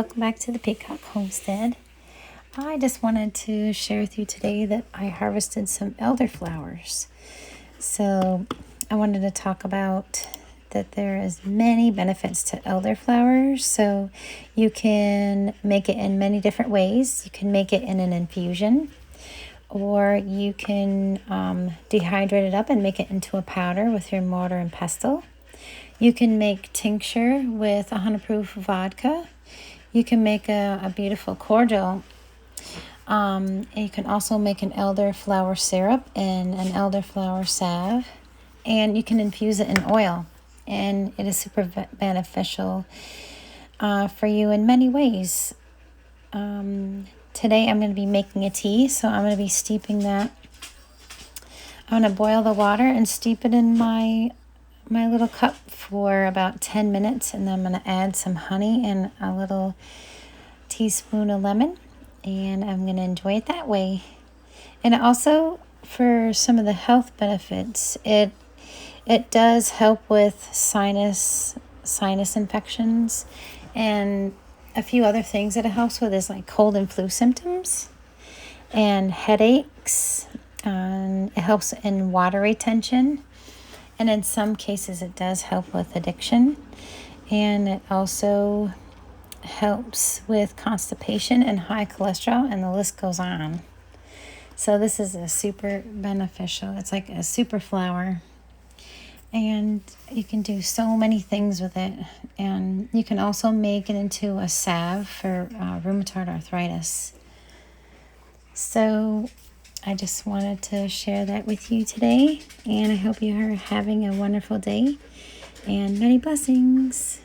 welcome back to the Peacock Homestead. I just wanted to share with you today that I harvested some elderflowers. So I wanted to talk about that there is many benefits to elderflowers. So you can make it in many different ways. You can make it in an infusion, or you can dehydrate it up and make it into a powder with your mortar and pestle. You can make tincture with 100 proof vodka. You can make a beautiful cordial. And you can also make an elderflower syrup and an elderflower salve. And you can infuse it in oil. And it is super beneficial for you in many ways. Today I'm going to be making a tea, so I'm going to be steeping that. I'm going to boil the water and steep it in my little cup for about 10 minutes, and then I'm going to add some honey and a little teaspoon of lemon, and I'm going to enjoy it that way. And also, for some of the health benefits, it does help with sinus infections, and a few other things that it helps with is like cold and flu symptoms and headaches, and it helps in water retention. And in some cases, it does help with addiction. And it also helps with constipation and high cholesterol, and the list goes on. So this is a super beneficial. It's like a super flower. And you can do so many things with it. And you can also make it into a salve for rheumatoid arthritis. So I just wanted to share that with you today, and I hope you are having a wonderful day, and many blessings.